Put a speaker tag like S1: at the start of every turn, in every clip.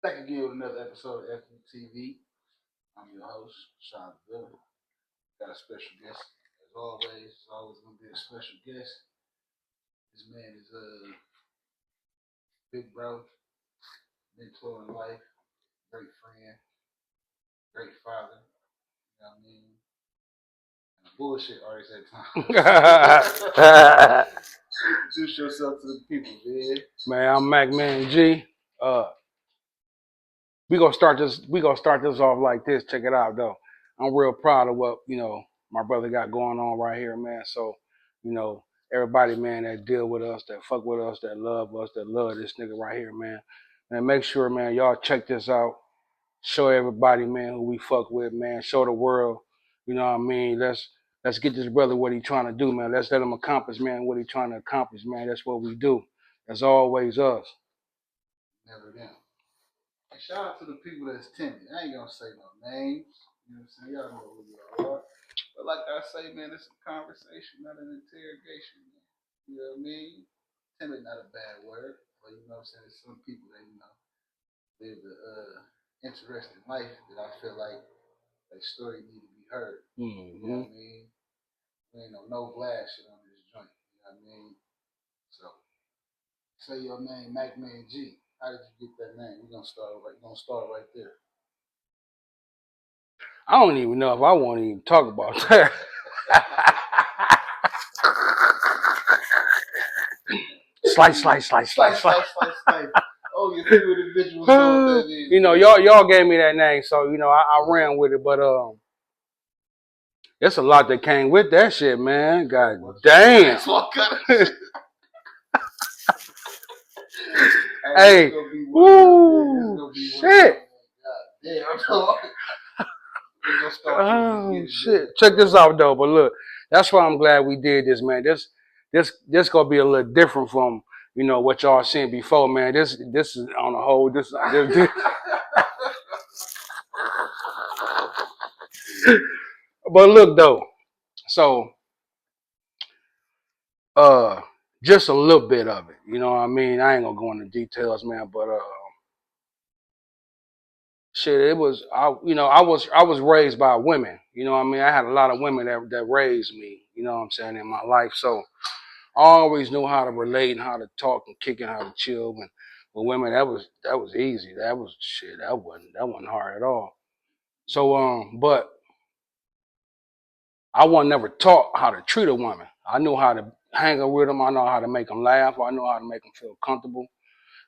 S1: Back again with another episode of FUTV. I'm your host, Sean Villa. Got a special guest. As always, it's always going to be a special guest. This man is a big bro, mentor in life, great friend, great father. You know what I mean? And a bullshit artist at times. Introduce yourself to the people, man.
S2: Man, I'm Mac Man G. Uh, we gonna start this. We gonna start this off like this. Check it out, though. I'm real proud of what my brother got going on right here, man. So, everybody, man, that deal with us, that fuck with us, that love this nigga right here, man. And make sure, man, y'all check this out. Show everybody, man, who we fuck with, man. Show the world. You know what I mean? Let's get this brother what he trying to do, man. Let's let him accomplish, man, what he trying to accomplish, man. That's what we do. That's always us.
S1: Never them. And shout out to the people that's attending. I ain't gonna say no names. You know what I'm saying? Y'all know who y'all are. But like I say, man, it's a conversation, not an interrogation, man. You know what I mean? Timid not a bad word. But you know what I'm saying? There's some people that, live the interesting life that I feel like their story need to be heard. You know what I mean? We ain't no blast shit on this joint. You know what I mean? So say your name, Mac Man G. How did you get that name? We're gonna start right there.
S2: I don't even know if I want to even talk about that. Slice.
S1: Oh, your favorite individuals know what that is.
S2: Y'all gave me that name, so I ran with it. But there's a lot that came with that shit, man. God damn. Hey, woo, shit. Oh shit! Check this out though. But look, that's why I'm glad we did this, man. This gonna be a little different from what y'all seen before, man. This is on a whole. This. But look though, so just a little bit of it. You know what I mean? I ain't gonna go into details, man. But shit, it was I was raised by women. You know what I mean? I had a lot of women that raised me. You know what I'm saying, in my life. So I always knew how to relate and how to talk and kick and how to chill. And with women, that was easy. That was shit. That wasn't hard at all. So but I wasn't never taught how to treat a woman. I knew how to hang out with them. I know how to make them laugh. I know how to make them feel comfortable.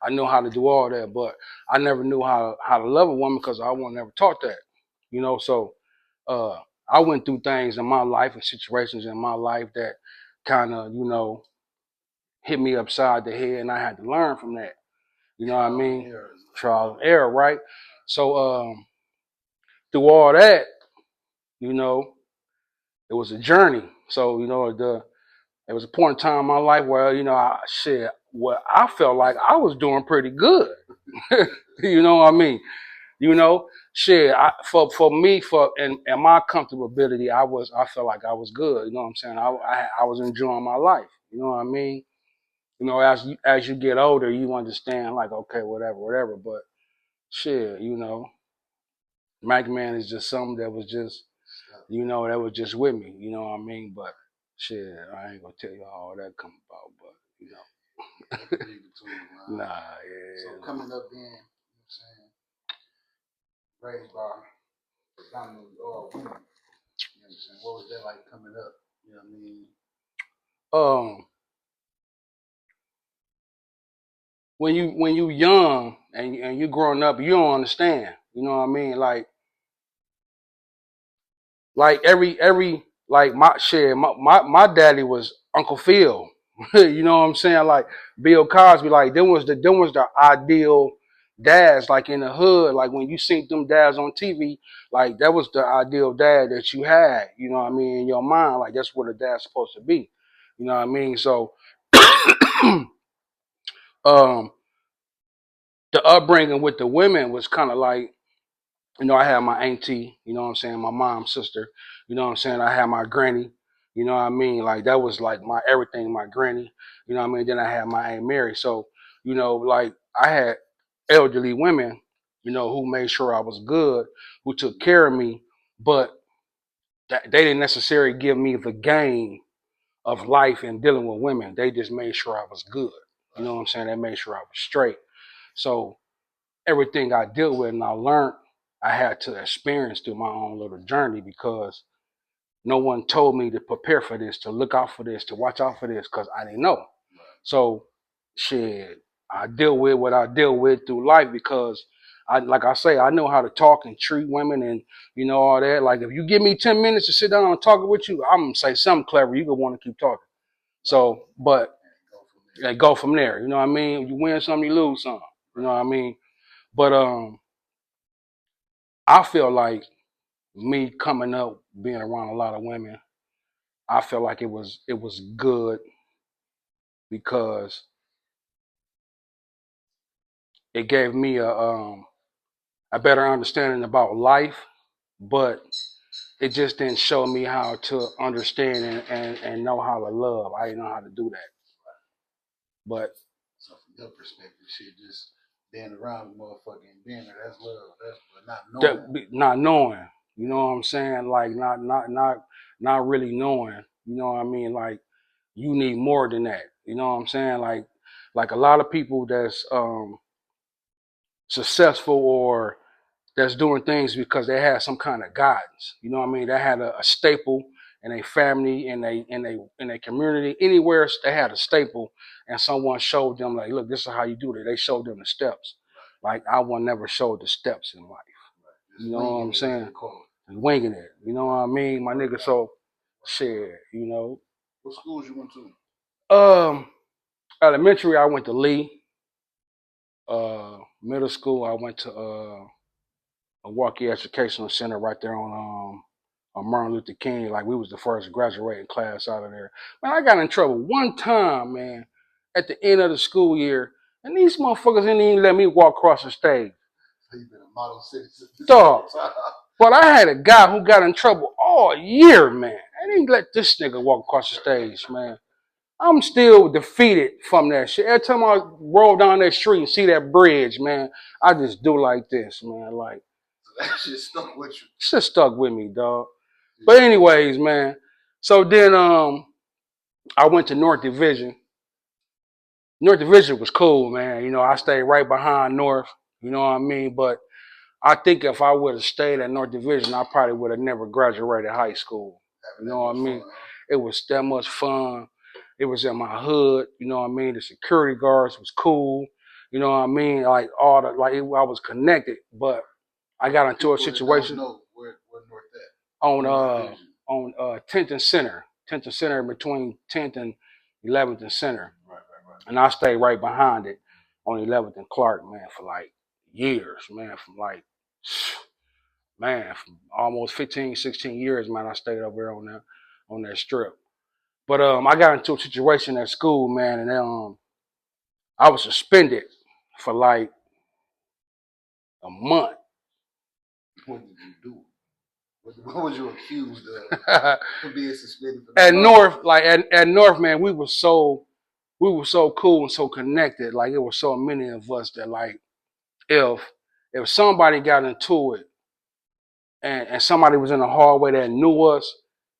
S2: I know how to do all that, but I never knew how to love a woman because I wasn't never taught that. So uh, I went through things in my life and situations in my life that kind of hit me upside the head, and I had to learn from that. You know what I mean? Trial and error, right? So through all that, you know, it was a journey. So there was a point in time in my life where I felt like I was doing pretty good. You know what I mean? For me, and my comfortability, I felt like I was good. You know what I'm saying? I was enjoying my life. You know what I mean? As you get older, you understand like, okay, whatever. But shit, Mike Man is just something that was just, that was just with me. You know what I mean? But shit, I ain't gonna tell you how all that come about. But nah, yeah.
S1: So coming up in, you know what I'm saying, raised by predominantly all women. You know what I'm saying? What was that like coming up? You know what I mean?
S2: When you young and you growing up, you don't understand. You know what I mean? Like every like my daddy was Uncle Phil. You know what I'm saying? Like Bill Cosby, like them was the ideal dads, like in the hood. Like when you seen them dads on TV, like that was the ideal dad that you had, you know what I mean, in your mind. Like that's what a dad's supposed to be. You know what I mean? So um the upbringing with the women was kind of like, I had my auntie, you know what I'm saying, my mom's sister, you know what I'm saying, I had my granny, you know what I mean, like that was like my everything, my granny, you know what I mean, then I had my Aunt Mary. So, like I had elderly women you know, who made sure I was good, who took care of me, but they didn't necessarily give me the game of life and dealing with women. They just made sure I was good. You know what I'm saying? They made sure I was straight. So everything I dealt with and I learned, I had to experience through my own little journey because no one told me to prepare for this, to look out for this, to watch out for this, because I didn't know. So, shit, I deal with what I deal with through life because, like I say, I know how to talk and treat women and, you know, all that. Like, if you give me 10 minutes to sit down and talk with you, I'm going to say something clever. You're going to want to keep talking. So, but go from there. You know what I mean? You win some, you lose some. You know what I mean? But I feel like me coming up, being around a lot of women, I feel like it was good because it gave me a better understanding about life, but it just didn't show me how to understand and know how to love. I didn't know how to do that. But
S1: so from your perspective, shit, just being around the motherfucker and being there, that's love. That's but not knowing.
S2: not knowing, you know what I'm saying? Like not really knowing. You know what I mean? Like you need more than that. You know what I'm saying? Like a lot of people that's successful or that's doing things because they had some kind of guidance. You know what I mean? They had a staple in a family, in a community, anywhere they had a staple, and someone showed them like, look, this is how you do it. They showed them the steps. Like I was never showed the steps in life. You know what I'm saying? Winging it. You know what I mean, my nigga? So shit, you know.
S1: What schools you went to?
S2: Elementary, I went to Lee. Middle school, I went to Milwaukee Educational Center right there on Martin Luther King. Like we was the first graduating class out of there. Man, I got in trouble one time, man, at the end of the school year, and these motherfuckers didn't even let me walk across the stage.
S1: So you been a model citizen.
S2: Dog. But I had a guy who got in trouble all year, man. I didn't let this nigga walk across the stage, man. I'm still defeated from that shit. Every time I roll down that street and see that bridge, man, I just do like this, man. Like,
S1: that shit stuck with you.
S2: Shit stuck with me, dog. But anyways, man. So then I went to North Division. North Division was cool, man. You know, I stayed right behind North. You know what I mean? But I think if I would have stayed at North Division, I probably would have never graduated high school. You know what I mean? It was that much fun. It was in my hood. You know what I mean? The security guards was cool. You know what I mean? Like all the I was connected, but I got into a situation.
S1: Where North at?
S2: On 10th and Center, 10th and Center between 10th and 11th and Center.
S1: Right.
S2: And I stayed right behind it on 11th and Clark, man, for like years, man, from almost 15, 16 years, man. I stayed over there on that strip. But I got into a situation at school, man, and I was suspended for like a month.
S1: What did you do? What was you accused of for being suspended?
S2: At North, at North, man, we were so cool and so connected. Like it was so many of us that like if somebody got into it and somebody was in the hallway that knew us,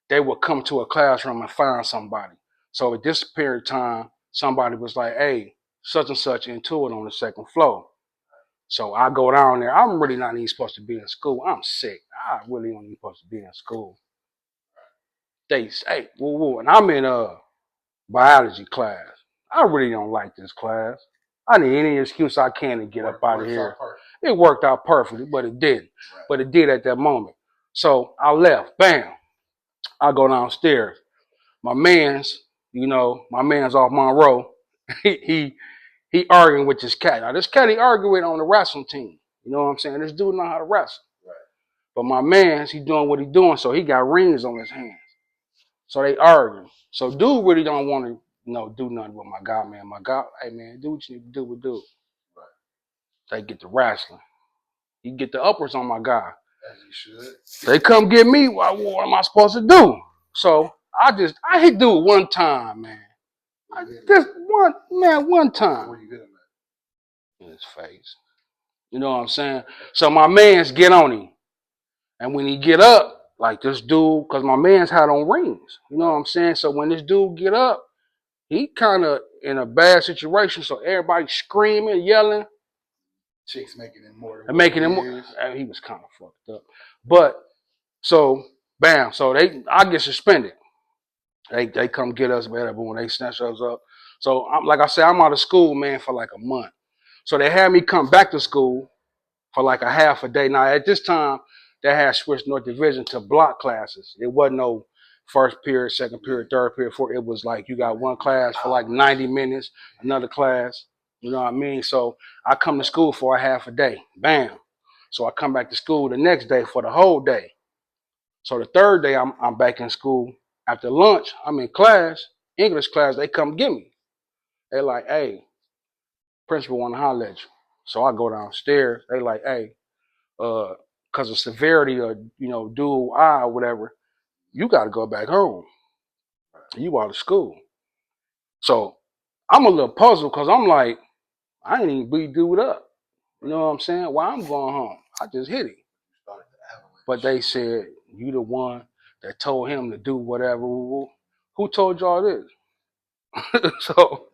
S2: they would come to a classroom and find somebody. So at this period of time, somebody was like, hey, such and such into it on the second floor. So I go down there. I'm really not even supposed to be in school. I'm sick. I really don't even supposed to be in school. They say, woo, and I'm in biology class. I really don't like this class. I need any excuse I can to get up out of here. It worked out perfectly, but it didn't. Right. But it did at that moment. So I left. Bam. I go downstairs. My man's off Monroe. he arguing with this cat. Now this cat he arguing with on the wrestling team. You know what I'm saying? This dude know how to wrestle. Right. But my man's he doing what he doing, so he got rings on his hands. So they arguing. So dude really don't want to do nothing with my guy, man. My guy, hey man, do what you need to do with dude. Right. They get the wrestling. He get the uppers on my guy.
S1: As he should.
S2: They come get me. What am I supposed to do? So I hit dude one time, man. One time.
S1: Where you hit him
S2: at? In his face. You know what I'm saying? So my man's get on him. And when he get up, like this dude, because my man's had on rings. You know what I'm saying? So when this dude get up, he kind of in a bad situation. So everybody screaming, yelling,
S1: Chicks making it more than
S2: and
S1: what
S2: making
S1: it
S2: him.
S1: is.
S2: He was kind of fucked up. But so bam, so I get suspended. They come get us, whatever. When they snatch us up. So I'm like I said, I'm out of school, man, for like a month. So they had me come back to school for like a half a day. Now at this time, they had switched North Division to block classes. It wasn't no first period, second period, third period, fourth. It was like you got one class for like 90 minutes, another class. You know what I mean? So I come to school for a half a day. Bam. So I come back to school the next day for the whole day. So the third day I'm back in school. After lunch, I'm in class, English class, they come get me. They like, hey, principal wanna holler at you. So I go downstairs. They like, hey, because of severity of dual eye or whatever, you got to go back home. You out of school. So I'm a little puzzled because I'm like, I ain't even beat dude up. You know what I'm saying? Why I'm going home? I just hit him. But they said you the one that told him to do whatever. Who told y'all this? So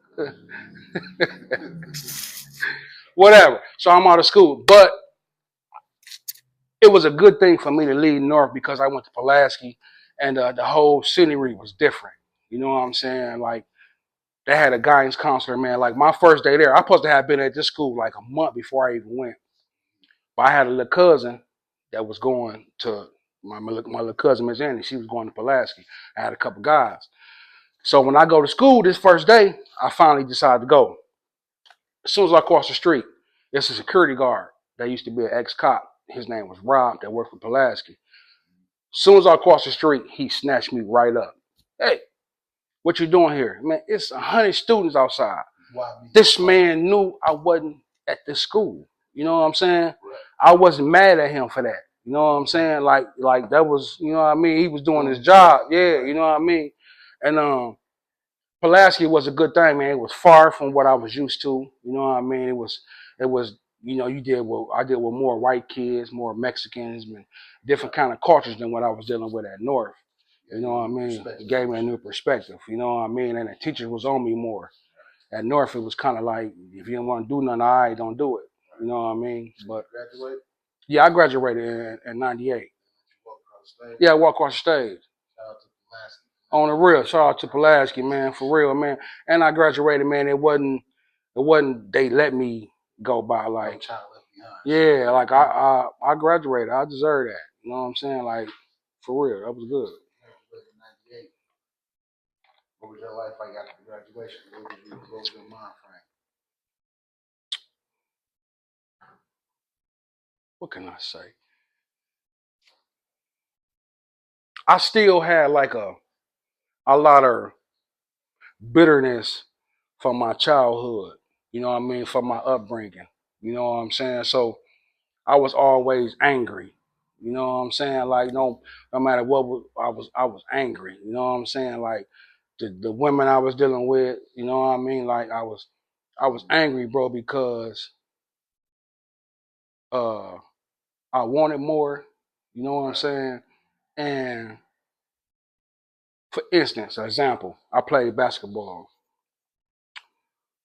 S2: whatever. So I'm out of school, but it was a good thing for me to leave North because I went to Pulaski, and the whole scenery was different. You know what I'm saying? Like they had a guidance counselor, man. Like my first day there, I supposed to have been at this school like a month before I even went. But I had a little cousin that was going to my little cousin Miss Annie. She was going to Pulaski. I had a couple guys. So when I go to school this first day, I finally decided to go. As soon as I cross the street, it's a security guard that used to be an ex-cop. His name was Rob that worked for Pulaski. As soon as I crossed the street, he snatched me right up. Hey, what you doing here? Man, it's 100 students outside. This man knew I wasn't at this school. You know what I'm saying? I wasn't mad at him for that. You know what I'm saying? Like that was, you know what I mean? He was doing his job. Yeah, you know what I mean? And Pulaski was a good thing, man. It was far from what I was used to. You know what I mean? It was, I did with more white kids, more Mexicans, and different kind of cultures than what I was dealing with at North. You know what I mean? It gave me a new perspective. You know what I mean? And the teachers was on me more. At North, it was kind of like, if you don't want to do nothing, all right, don't do it. You know what I mean? But yeah, I graduated in '98. Yeah, I walked across the stage. On the real, shout out to Pulaski, man, for real, man. And I graduated, man. It wasn't. They let me go by like, yeah, like I graduated. I deserve that. You know what I'm saying? Like, for real, that was good.
S1: What was your life like after graduation? What was your mind frame?
S2: What can I say? I still had like a lot of bitterness from my childhood. You know what I mean? From my upbringing. You know what I'm saying? So I was always angry. You know what I'm saying? Like no matter what I was angry. You know what I'm saying? Like the women I was dealing with. You know what I mean? Like I was angry, bro, because uh I wanted more. You know what I'm saying? And for instance, example, I played basketball.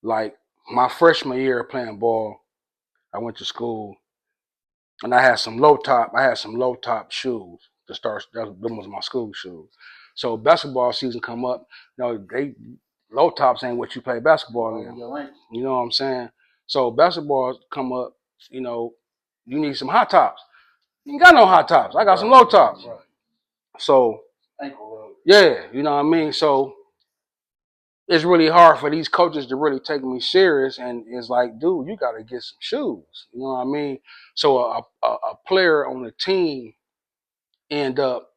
S2: Like my freshman year playing ball, I went to school and I had some low top shoes to start. Them was my school shoes. So basketball season come up, they low tops ain't what you play basketball in. You know what I'm saying? So basketball come up, you know, you need some hot tops. You ain't got no hot tops. I got some low tops. So yeah, you know what I mean? So it's really hard for these coaches to really take me serious, and it's like, dude, you got to get some shoes. You know what I mean? So a player on the team end up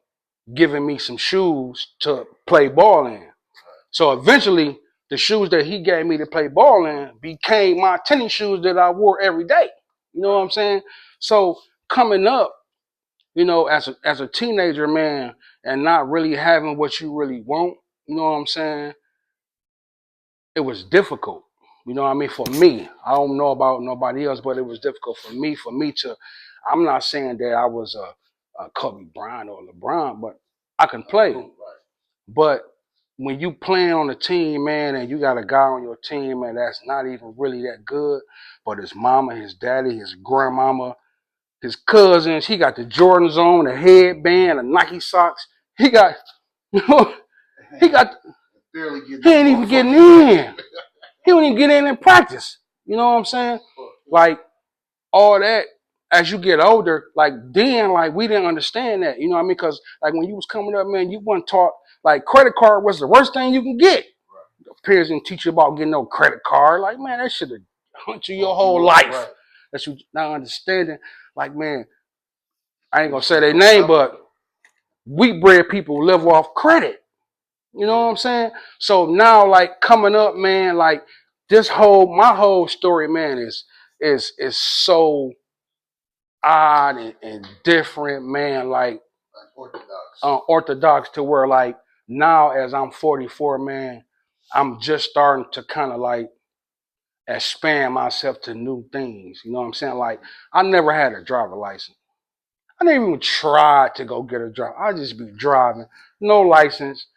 S2: giving me some shoes to play ball in. So eventually, the shoes that he gave me to play ball in became my tennis shoes that I wore every day. You know what I'm saying? So coming up, as a teenager, man, and not really having what you really want, you know what I'm saying? It was difficult. You know what I mean? For me, I don't know about nobody else, but it was difficult for me. I'm not saying that I was a Kobe Bryant or LeBron, but I can play.
S1: Right.
S2: But when you playing on a team, man, and you got a guy on your team, man, that's not even really that good, but his mama, his daddy, his grandmama, his cousins, he got the Jordans on, the headband, the Nike socks. He got, you know, he got,
S1: Barely getting
S2: he ain't even getting in. He don't even get in practice. You know what I'm saying? Like all that. As you get older, like then, like we didn't understand that. You know what I mean? Because like when you was coming up, man, you weren't taught like credit card was the worst thing you can get. Right. Parents didn't teach you about getting no credit card. Like man, that should have hunt you your whole life. Right. That's you not understanding. Like man, I ain't gonna say their name, but we bred people live off credit. You know what I'm saying? So now, like coming up, man, like my whole story, man, is so odd and different, man. Like orthodox to where, like now, as I'm 44, man, I'm just starting to kind of like expand myself to new things. You know what I'm saying? Like I never had a driver license. I didn't even try to go get a driver. I just be driving, no license,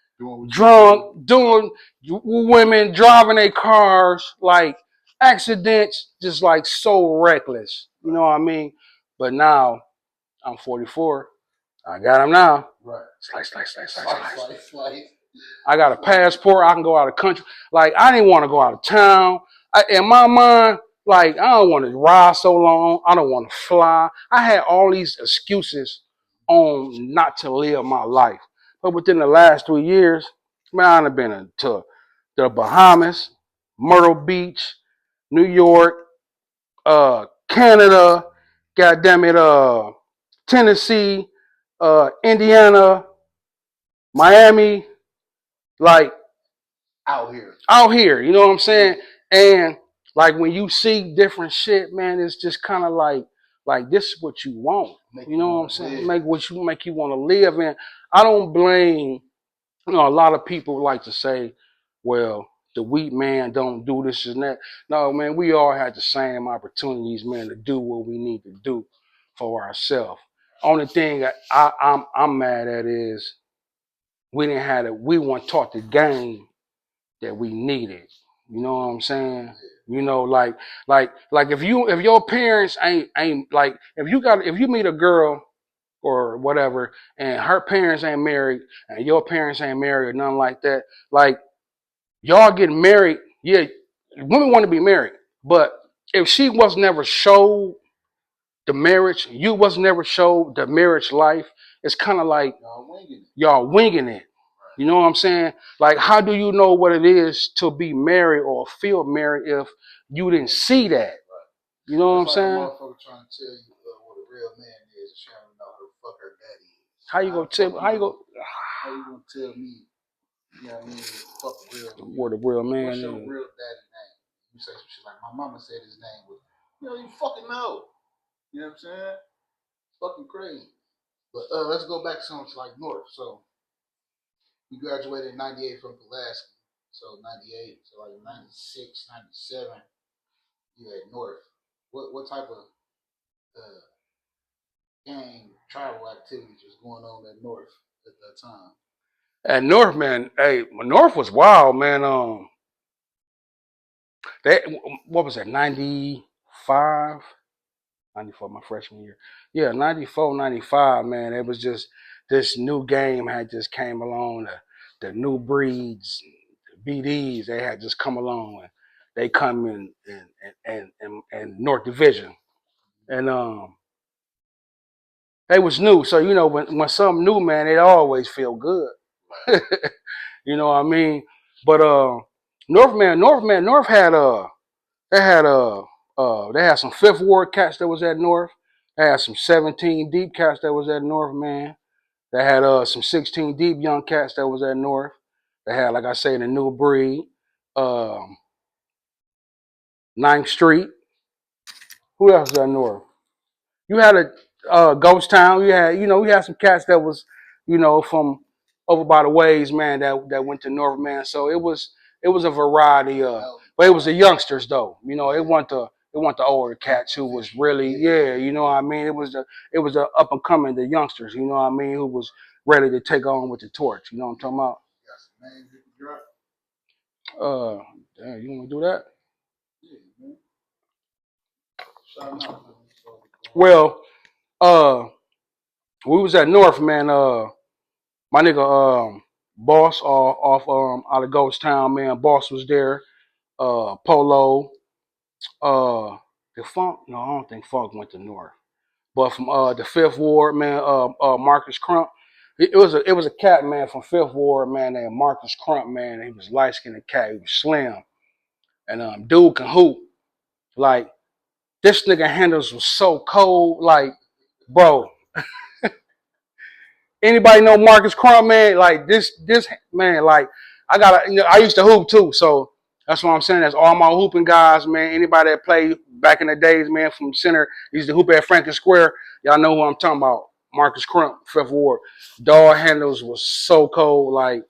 S2: drunk, doing women driving their cars, like accidents, just like so reckless. You know what I mean? But now I'm 44. I got them now. Right. Slice. I got a passport. I can go out of country. Like I didn't want to go out of town. In my mind, like I don't want to ride so long. I don't want to fly. I had all these excuses on not to live my life. But within the last 3 years, man, I've been to the Bahamas, Myrtle Beach, New York, Canada, goddamn it, Tennessee, Indiana, Miami, like out here, you know what I'm saying? And like when you see different shit, man, it's just kind of like this is what you want. You know what I'm saying? Make you want to live. And I don't blame, you know, a lot of people like to say, well, the weak man don't do this and that. No, man, we all had the same opportunities, man, to do what we need to do for ourselves. Only thing that I'm mad at is we didn't have it. We weren't taught the game that we needed. You know what I'm saying? You know, like if your parents ain't like if you meet a girl or whatever and her parents ain't married and your parents ain't married or nothing like that, like y'all getting married, yeah, women want to be married, but if she was never showed the marriage, you was never showed the marriage life, it's kind of like y'all winging it. You know what I'm saying? Like, how do you know what it is to be married or feel married if you didn't see that? You know what I'm saying?
S1: Motherfucker trying to tell you what a real man is, trying to know who the fuck her daddy is.
S2: How you gonna tell? How you
S1: gonna tell me? You know what I mean? Fuck real.
S2: What a real man
S1: What's
S2: is?
S1: your real daddy name? You say some shit like my mama said his name was. You know, you fucking know. You know what I'm saying? Fucking crazy. But let's go back to something like North. So you graduated in '98 from Pulaski. So '98, so like '96, '97, you at North. What type of gang travel activities was going on at North at that time?
S2: At North, man, hey, North was wild, man. That what was that? 95, 94, my freshman year. Yeah, 94, 95, man. It was just this new game had just came along. The new breeds, the BDs, they had just come along and they come in North Division. And they was new. So, you know, when something new, man, it always feel good. You know what I mean? But North had they had some Fifth Ward cats that was at North. They had some 17 deep cats that was at North, man. They had some 16 deep young cats that was at North. They had, like I say, the new breed, 9th Street. Who else was at North? You had a Ghost Town. We had some cats that was, from over by the ways, man, that went to North, man. So it was a variety of. But it was the youngsters though. You know, it wasn't the older cats who was really, yeah, you know what I mean? It was the up and coming, the youngsters, you know what I mean, who was ready to take on with the torch. You know what I'm talking about?
S1: Got some names you can drop?
S2: Damn, you want to do that?
S1: Yeah, man. Shout 'em out, man.
S2: Well, uh, we was at North, man. My nigga, Boss, off out of Ghost Town, man. Boss was there. Polo, the Funk. No, I don't think Funk went to North. But from the Fifth Ward, man, Marcus Crump. It was a cat, man, from Fifth Ward, man, named Marcus Crump, man. He was light skinned cat. He was slim, and dude can hoop. Like this nigga handles was so cold, like bro. Anybody know Marcus Crump, man? Like this man, like I used to hoop too, so that's what I'm saying. That's all my hooping guys, man. Anybody that played back in the days, man, from center, used to hoop at Franklin Square. Y'all know who I'm talking about. Marcus Crump, Fifth Ward. Dog handles was so cold, like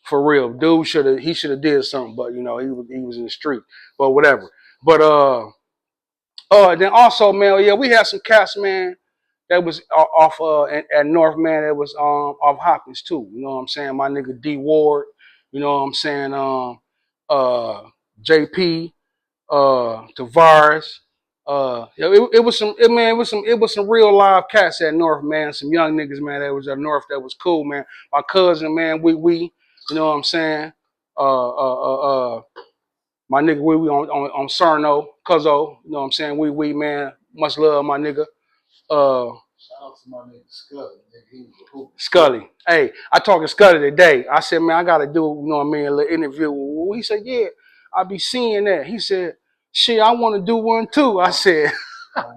S2: for real. Dude should have did something, but you know, he was in the street. But whatever. But then also, man, yeah, we had some cats, man, that was off at North, man, that was off Hopkins too. You know what I'm saying? My nigga D Ward, you know what I'm saying? Uh JP, Tavares. Yeah, it was some real live cats at North, man. Some young niggas, man, that was at North that was cool, man. My cousin, man, we, you know what I'm saying? My nigga, we on Sarno, Cuzzo, you know what I'm saying? We, man, much love, my nigga.
S1: Shout out to my nigga Scully. Nigga, he was a hooper.
S2: Scully. Hey, I talked to Scully today. I said, man, I gotta do, you know what I mean, a little interview. He said, yeah, I be seeing that. He said, shit, I want to do one too. I said, baby.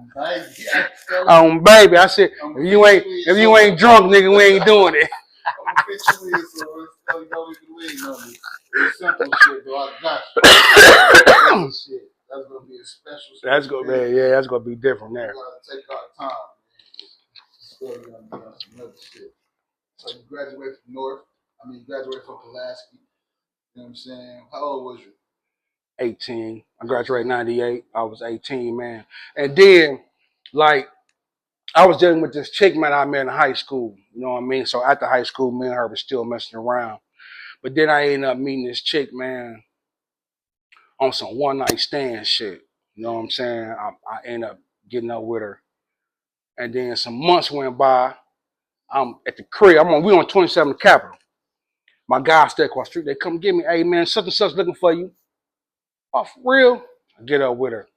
S2: I said, if you ain't drunk, nigga, we ain't doing it.
S1: I'm gonna fit you in, so Scully don't even lean on me. It's simple shit, though. I got you. Shit. That's gonna be a special.
S2: That's gonna be different there.
S1: We gotta take our time, man. Scully gonna be on some other shit. So you graduated from North. You graduated from Pulaski. You know what I'm saying? How old was you?
S2: 18. I graduated 98. I was 18, man. And then, like, I was dealing with this chick, man, I met in high school. You know what I mean? So after high school, me and her was still messing around. But then I ended up meeting this chick, man, on some one night stand shit. You know what I'm saying? I ended up getting up with her. And then some months went by. I'm at the crib. We on 27th Capitol. My guys stay across the street. They come get me. Hey, man, such and such looking for you. Oh, for real? I get up with her.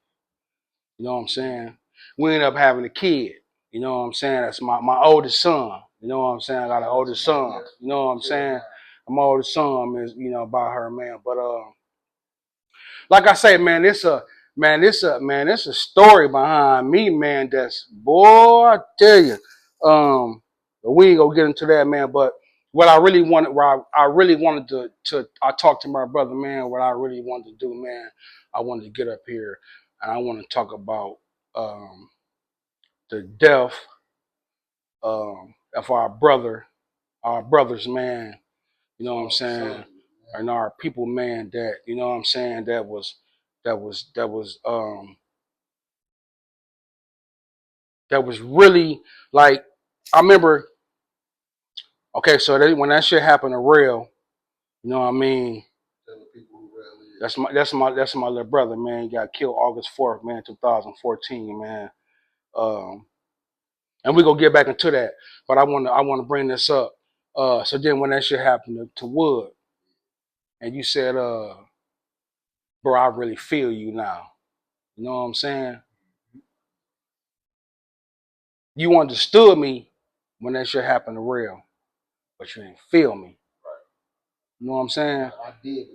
S2: You know what I'm saying? We end up having a kid. You know what I'm saying? That's my oldest son. You know what I'm saying? I got an oldest son. You know what I'm saying? My oldest son is, by her, man. But like I say, man, it's a story behind me, man. That's, boy, I tell you. We ain't gonna get into that, man. But what I really wanted, I talked to my brother, man. What I really wanted to do, man, I wanted to get up here and I want to talk about the death of our brothers, man. You know what I'm saying? And our people, man. That, you know what I'm saying? That was really, like, I remember. Okay, so when that shit happened to Real, you know what I mean? That's my little brother, man. He got killed August 4th, man, 2014, man. And we gonna get back into that, but I wanna bring this up. So then when that shit happened to Wood, and you said, bro, I really feel you now. You know what I'm saying? You understood me when that shit happened to Real, but you didn't feel me. You know what I'm saying?
S1: I did,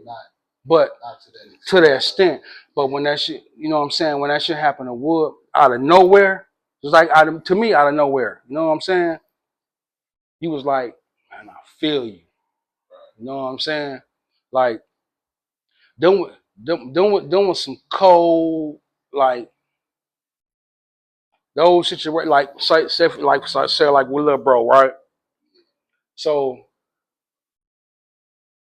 S2: but
S1: not
S2: to that extent. But when that shit, you know what I'm saying? When that shit happened to Wood, out of nowhere, just like to me, out of nowhere. You know what I'm saying? He was like, man, I feel you. You know what I'm saying? Like, doing some cold, like, those situations, like say like with little bro, right? So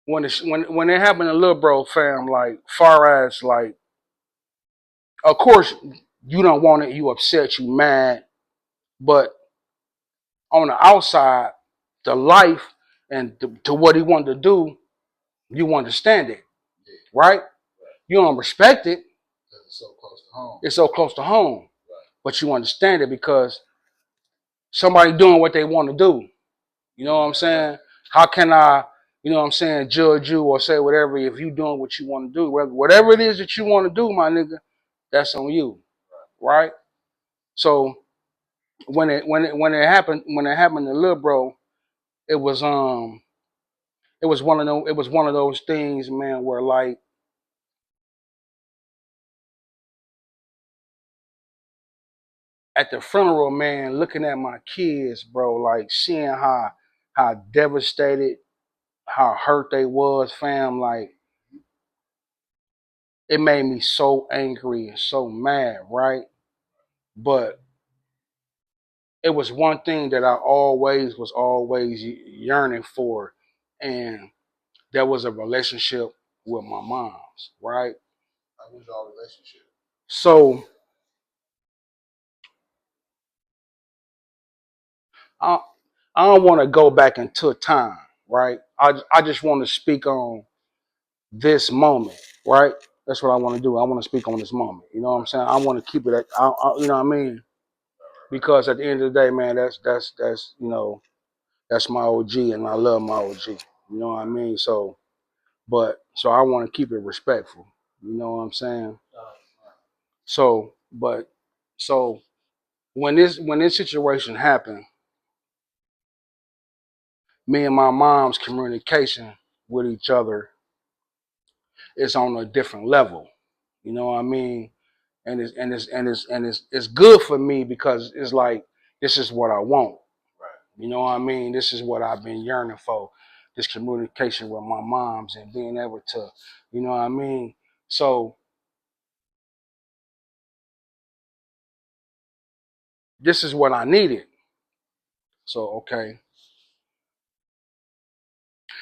S2: when it happened to Lil Bro fam, like far as like, of course you don't want it, you upset, you mad, but on the outside, the life and to what he wanted to do, you understand it,
S1: Yeah.
S2: right? You don't respect it.
S1: It's so close to home.
S2: It's so close to home,
S1: Right.
S2: but you understand it because somebody doing what they want to do. You know what I'm saying? How can I, you know what I'm saying, judge you or say whatever if you doing what you want to do? Whatever it is that you want to do, my nigga, that's on you, right? So when it happened to Lil Bro, it was it was one of those things, man, where like at the funeral, man, looking at my kids, bro, like seeing how devastated, how hurt they was, fam, like it made me so angry and so mad, right? But it was one thing that I always yearning for, and that was a relationship with my mom's, right?
S1: How was your relationship?
S2: So I I don't want to go back into time, right? I just want to speak on this moment, right? That's what I want to do. I want to speak on this moment. You know what I'm saying? I want to keep it at, you know what I mean? Because at the end of the day, man, that's you know, that's my OG, and I love my OG. You know what I mean? So I want to keep it respectful. You know what I'm saying? So, but so when this situation happened, me and my mom's communication with each other is on a different level. You know what I mean? And it's good for me because it's like this is what I want.
S1: Right.
S2: You know what I mean? This is what I've been yearning for. This communication with my moms and being able to, you know what I mean? So this is what I needed. So okay.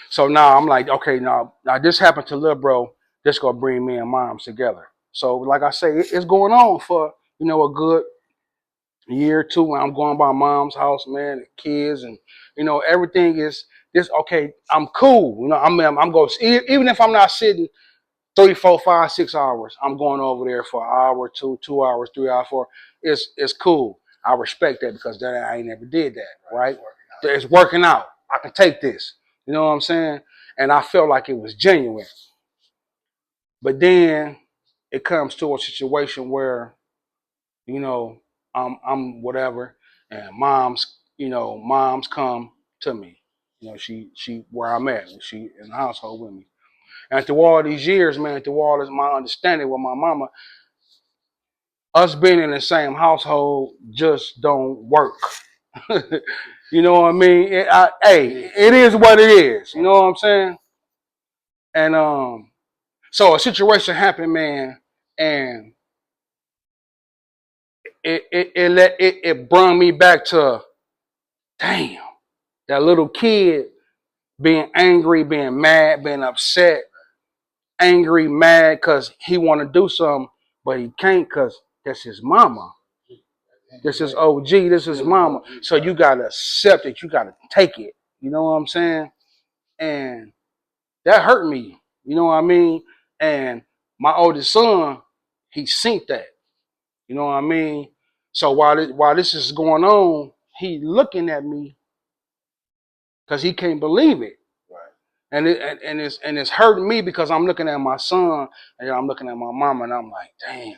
S2: So now I'm like, okay, now this happened to Lil Bro. This gonna bring me and moms together. So like I say, it's going on for a good year or two. When I'm going by mom's house, man, the kids and everything is this. Okay, I'm cool. I'm going even if I'm not sitting 3, 4, 5, 6 hours. I'm going over there for an hour, 2 hours, 3 hours, 4. It's cool. I respect that because that I ain't never did that. Right? It's working out. I can take this. You know what I'm saying? And I felt like it was genuine. But then it comes to a situation where you know I'm whatever, and moms come to me. She where I'm at. She in the household with me. And through all these years, man, through all this my understanding with my mama, us being in the same household just don't work. You know what I mean? Hey, it is what it is. You know what I'm saying? And so a situation happened, man, and it brought me back to damn that little kid being angry, being mad, being upset, angry, mad because he want to do something, but he can't because that's his mama. This is OG. This is mama. So you gotta accept it. You gotta take it. You know what I'm saying? And that hurt me. You know what I mean? And my oldest son, he seen that. You know what I mean? So while this is going on, he looking at me because he can't believe it.
S1: Right.
S2: And it's hurting me because I'm looking at my son and I'm looking at my mama and I'm like, damn.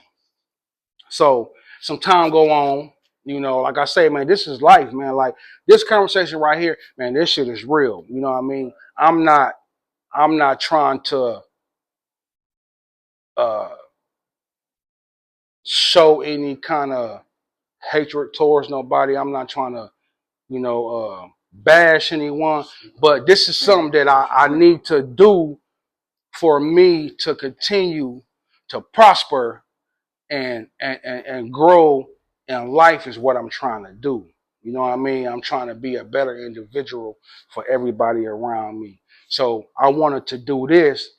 S2: So some time go on, like I say, man, this is life, man. Like this conversation right here, man, this shit is real. You know what I mean? I'm not trying to uh show any kind of hatred towards nobody. I'm not trying to, bash anyone, but this is something that I need to do for me to continue to prosper and grow in life is what I'm trying to do. You know what I mean? I'm trying to be a better individual for everybody around me. So I wanted to do this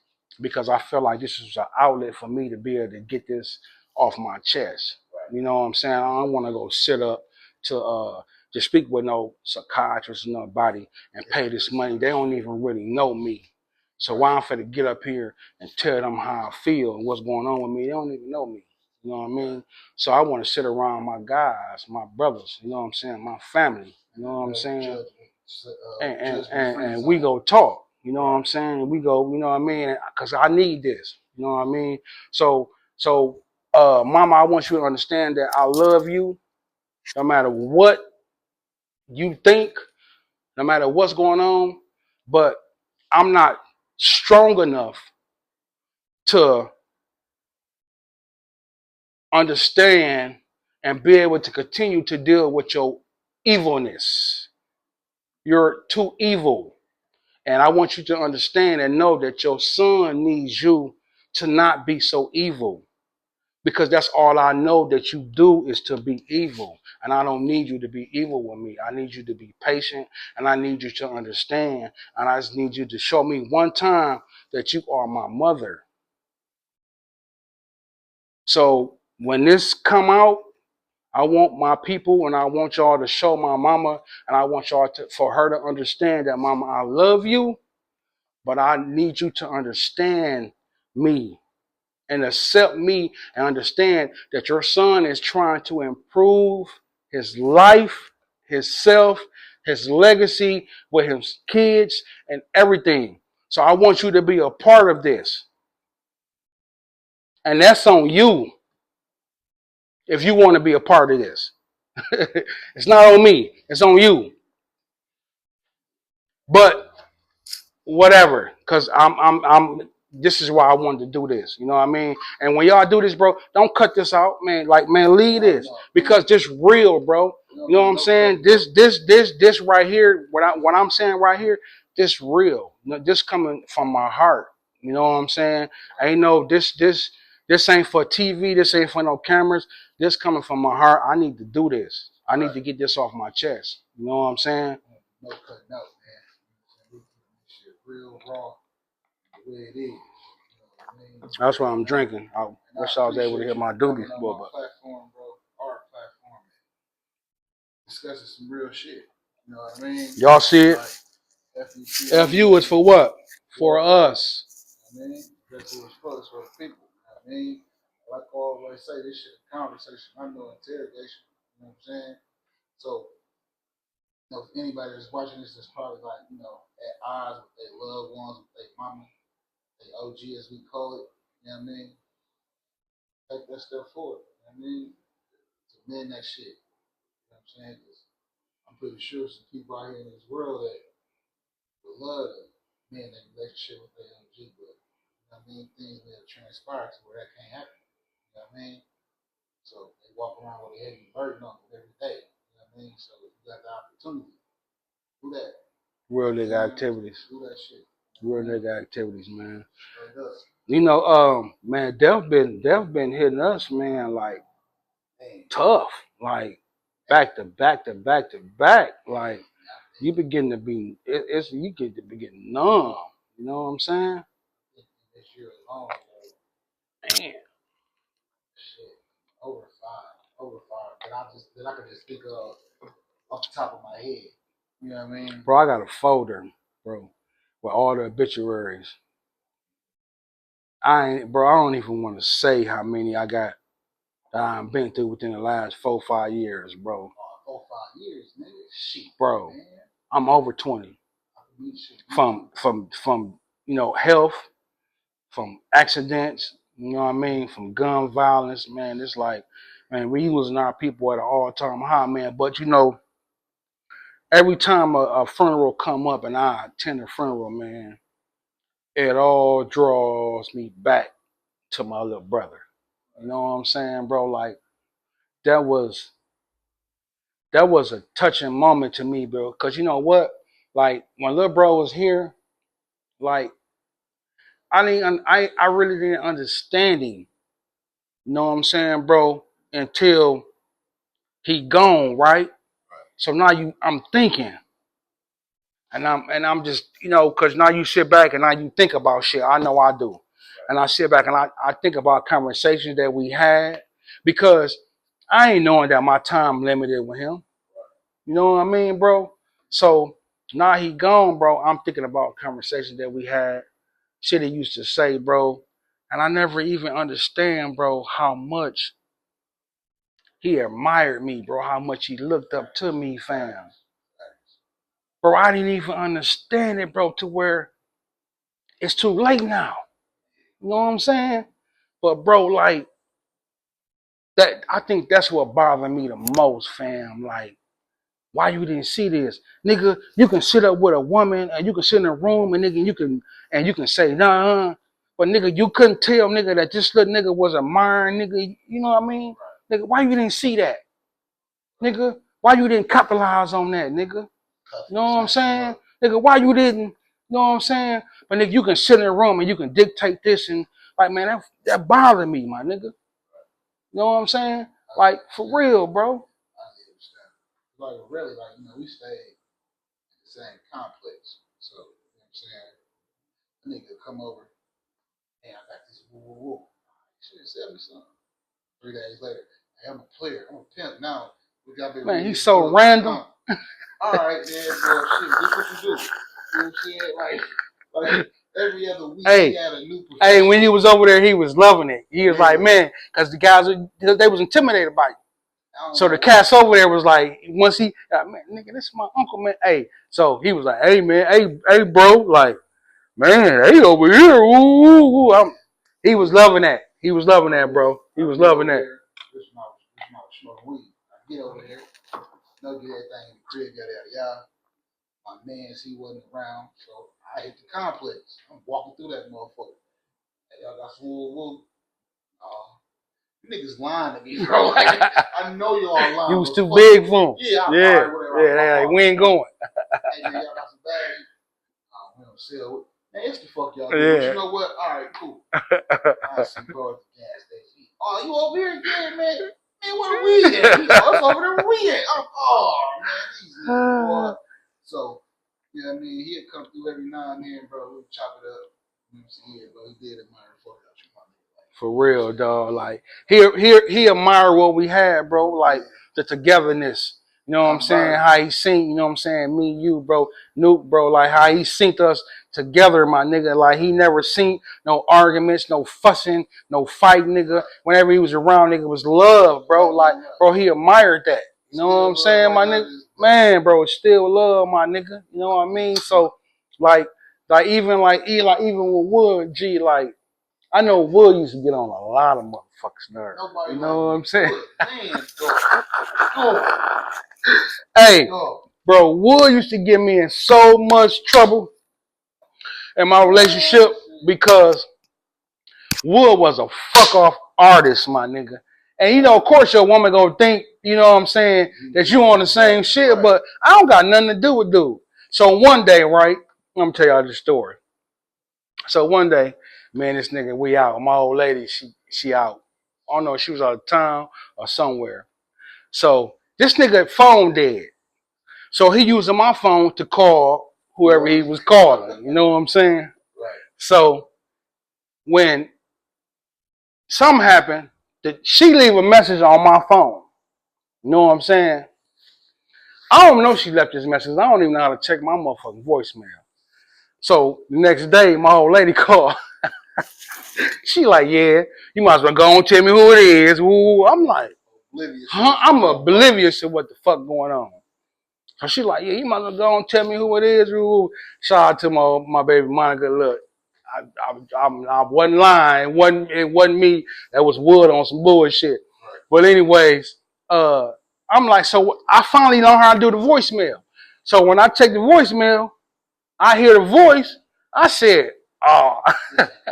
S2: because I felt like this was an outlet for me to be able to get this off my chest. You know what I'm saying? I don't want to go sit up to speak with no psychiatrist or nobody and pay this money. They don't even really know me. So why I'm finna get up here and tell them how I feel and what's going on with me? They don't even know me. You know what I mean? So I want to sit around my guys, my brothers, you know what I'm saying, my family, you know what I'm saying? And we go talk, you know what I'm saying? We go, you know what I mean? Because I need this, you know what I mean? So, Mama, I want you to understand that I love you no matter what you think, no matter what's going on, but I'm not strong enough to understand and be able to continue to deal with your evilness. You're too evil. And I want you to understand and know that your son needs you to not be so evil. Because that's all I know that you do is to be evil. And I don't need you to be evil with me. I need you to be patient and I need you to understand. And I just need you to show me one time that you are my mother. So when this come out, I want my people and I want y'all to show my mama and I want y'all for her to understand that, Mama, I love you, but I need you to understand me and accept me and understand that your son is trying to improve his life, his self, his legacy with his kids and everything. So I want you to be a part of this. And that's on you if you want to be a part of this. It's not on me, it's on you. But whatever, because I'm this is why I wanted to do this. You know what I mean? And when y'all do this, bro, don't cut this out, man. Like, man, leave this because this real, bro. You know what I'm saying? This right here, what I'm saying right here, this real. You know, this coming from my heart. You know what I'm saying? Ain't no this ain't for TV. This ain't for no cameras. This coming from my heart. I need to do this. I need to get this off my chest. You know what I'm saying?
S1: No cutting out, man. We keep this shit real raw, the way it is. You know what I mean?
S2: That's why I'm drinking. I wish I was able to hit my doogie,
S1: on my
S2: but
S1: platform, bro. Our platform, discussing some real shit. You know what I mean?
S2: y'all see it.
S1: Like,
S2: FU is for what? For us.
S1: You know what I mean? That's what it's for. It's for the people. You know what I mean? Like I always say, this shit is a conversation. I know interrogation. You know what I'm saying? So, you know, if anybody that's watching this is probably like, you know, at odds with their loved ones, with their mama, their OG as we call it, you know what I mean? Take that step forward. You know what I mean? To mend that shit. You know what I'm saying? 'Cause I'm pretty sure some people out here in this world that would love to mend that relationship with their OG, but you know what I mean? Things may have transpired to where that can't happen. You know what I mean? So they walk around with a heavy burden on them every day. You know what I mean? So you got the opportunity. Do that.
S2: Real nigga activities.
S1: Do that shit.
S2: Real nigga activities, man.
S1: Straight up.
S2: You know, man, Def been hitting us, man, like tough. Like back to back to back to back. Like you begin to be you get to be getting numb. You know what I'm saying?
S1: This year alone,
S2: Man.
S1: shit, over five. That I could just think of off the top of my head. You know what I mean?
S2: Bro, I got a folder, bro, with all the obituaries. I don't even want to say how many I got that I've been through within the last 4-5 years, bro.
S1: 4-5 years, nigga. Shit,
S2: bro.
S1: Man.
S2: I'm over 20. From you know, health, from accidents, you know what I mean, from gun violence, man. It's like, man, we losing our people at an all-time high, man. But you know, every time a funeral come up and I attend a funeral, man, it all draws me back to my little brother. You know what I'm saying, bro? Like that was a touching moment to me, bro. Cause you know what? Like when little bro was here, like I really didn't understand him. You know what I'm saying, bro? Until he gone, right? So now I'm thinking, And I'm just, cause now you sit back and now you think about shit. I know I do. And I sit back and I think about conversations that we had because I ain't knowing that my time limited with him. You know what I mean, bro? So now he gone, bro. I'm thinking about conversations that we had, shit he used to say, bro. And I never even understand, bro, how much he admired me, bro, how much he looked up to me, fam. Bro, I didn't even understand it, bro, to where it's too late now. You know what I'm saying? But bro, like that, I think that's what bothered me the most, fam. Like, why you didn't see this, nigga? You can sit up with a woman and you can sit in a room and nigga, you can say nah, but nigga, you couldn't tell nigga that this little nigga was admiring nigga. You know what I mean? Nigga, why you didn't see that, nigga? Why you didn't capitalize on that, nigga? You know what I'm saying? Nigga, why you didn't? You know what I'm saying? But nigga, you can sit in a room and you can dictate this and like, man, that bothered me, my nigga. You know what I'm saying? Like, for real, bro.
S1: Like really, like we stayed in the same complex. So you know what I'm saying? A nigga come over, hey, I got this woo woo woo. Should have said me something. 3 days later, hey, I'm a player, I'm a pimp now. We got to
S2: Man, he's so random.
S1: All right, man, well, shit, this what you do. You know what I'm saying? Like every other week, he had a new profession.
S2: Hey, when he was over there, he was loving it. He was like, man, because the guys, they was intimidated by you. So the cats over there was like, once he, man, nigga, this is my uncle, man. Hey, so he was like, hey, man, hey, bro, like, man, hey, over here, woo. He was loving that. He was loving that, bro. He was loving that.
S1: This is my smoke weed. I get over there, no get everything in the crib, yada. My mans, he wasn't around, so I hit the complex. I'm walking through that motherfucker. Hey, y'all got some woo. Niggas lying to me, bro. Like, I know y'all lying.
S2: You was too big for him.
S1: Yeah,
S2: Like, we ain't going.
S1: Hey, man, y'all got some bags. We don't sell it. Man, it's the fuck y'all do. But you know what? All right, cool. I see bro at the gas station. Oh, you over here again, man? Man, where we at? It's over there where we at. Man, these niggas, boy. So, you know what I mean? He'd come through every now and then, bro. We'd chop it up. You know what I'm saying? Yeah, bro, he did admire the fuck out you, my nigga.
S2: For real, dog. Like, he admired what we had, bro. Like, the togetherness. You know what I'm saying? How he synced, you know what I'm saying? Me, you, bro, Nuke, bro, like how he synced us together, my nigga. Like he never synced, no arguments, no fussing, no fight, nigga. Whenever he was around, nigga, was love, bro. Like, bro, he admired that. You know what I'm saying, my nigga? Man, bro, it's still love, my nigga. You know what I mean? So, like even with Wood, G, like, I know Wood used to get on a lot of motherfuckers' nerves. You know what I'm saying?
S1: Man, go.
S2: Hey, bro, Wood used to get me in so much trouble in my relationship because Wood was a fuck off artist, my nigga. And you know, of course, your woman gonna think, you know what I'm saying, that you on the same shit, but I don't got nothing to do with dude. So one day, right, I'm gonna tell y'all this story. So one day, man, this nigga, we out. My old lady, she out. I don't know if she was out of town or somewhere. So this nigga phone dead. So he using my phone to call whoever he was calling. You know what I'm saying?
S1: Right.
S2: So when something happened, she leave a message on my phone. You know what I'm saying? I don't know if she left this message. I don't even know how to check my motherfucking voicemail. So the next day, my old lady called. She like, yeah, you might as well go and tell me who it is. Ooh, I'm like, huh? I'm oblivious to what the fuck going on. So she like, yeah, you might as well go and tell me who it is. Ooh. Shout out to my baby Monica. Look, I wasn't lying. It wasn't me. That was Wood on some bullshit. Right. But anyways, I'm like, so I finally know how to do the voicemail. So when I take the voicemail, I hear the voice. I said, oh,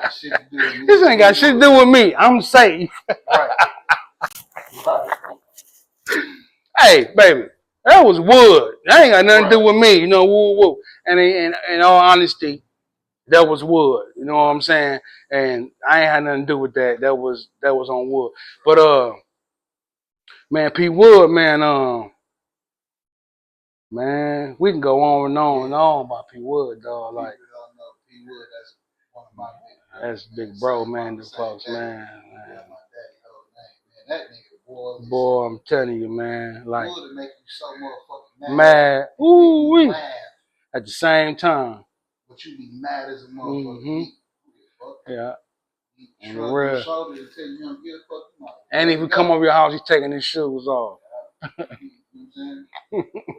S2: this ain't got shit to do with me. I'm safe. Right. Hey, baby, that was Wood. That ain't got nothing to do with me. You know, woo. And in all honesty, that was Wood. You know what I'm saying? And I ain't had nothing to do with that. That was on Wood. But man, P Wood, man, Man, we can go on and on and on about P Wood, dog. Like,
S1: People don't know P Wood. That's one of my big brothers.
S2: that's big bro, man. The folks, man.
S1: Yeah, my daddy whole name, man. That nigga,
S2: Boy, I'm telling you, man. Like,
S1: Wood to make you so motherfucking
S2: mad. Ooh,
S1: make you
S2: wee.
S1: laugh,
S2: At the same time.
S1: but you be mad as a motherfucker.
S2: Mm-hmm. Yeah.
S1: He
S2: On the
S1: shrug
S2: real.
S1: your shoulder and tell you don't give a fuck.
S2: And if we come over your house, he's taking his shoes off.
S1: You know what I'm saying?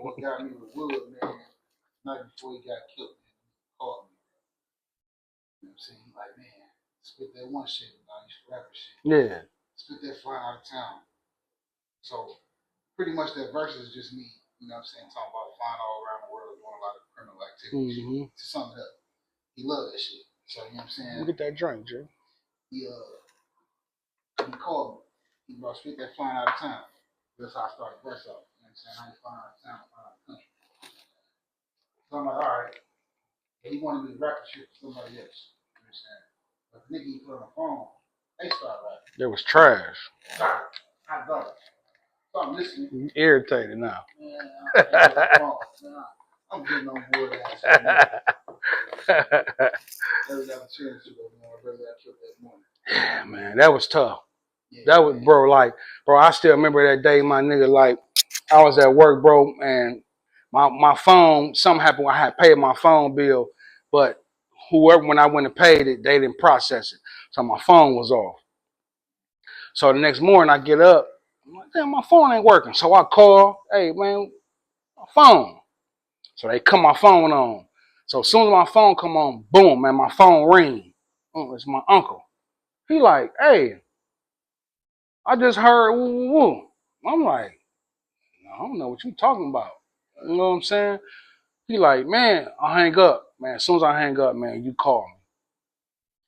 S1: What got me with Wood, man, night before he got killed, man, he called me. You know what I'm saying? He like, man, spit that one shit about you rapper shit.
S2: Yeah.
S1: Spit that flying out of town. So pretty much that verse is just me, you know what I'm saying, talking about flying all around the world, doing a lot of criminal activity.
S2: Mm-hmm.
S1: To sum it up. He loved that shit. So you know what I'm saying?
S2: Get that drink, Jay.
S1: He called me. He brought spit that flying out of town. That's how I started the verse off. You know what I'm saying? I ain't flying out of town, flying out of the country. So I'm like, all right. But he wanted me to rap the shit for somebody else. You know what I'm saying? But the nigga he put on the phone, they started rapping.
S2: That was trash.
S1: Sorry. I got it. So I'm listening.
S2: You irritated now.
S1: Man, I'm getting on board ass. Never got a chance to go, man. I really got killed that morning.
S2: Yeah, man, that was tough.
S1: Yeah,
S2: that was, bro, like, bro, I still remember that day, my nigga, like, I was at work, bro, and my phone, something happened where I had paid my phone bill, but whoever, when I went and paid it, they didn't process it. So my phone was off. So the next morning I get up, I'm like, damn, my phone ain't working. So I call, hey, man, my phone. So they cut my phone on. So as soon as my phone come on, boom, man, my phone ring. Oh, it's my uncle. He like, hey, I just heard woo woo woo. I'm like, I don't know what you talking about. You know what I'm saying? He like, man, I'll hang up. Man, as soon as I hang up, man, you call me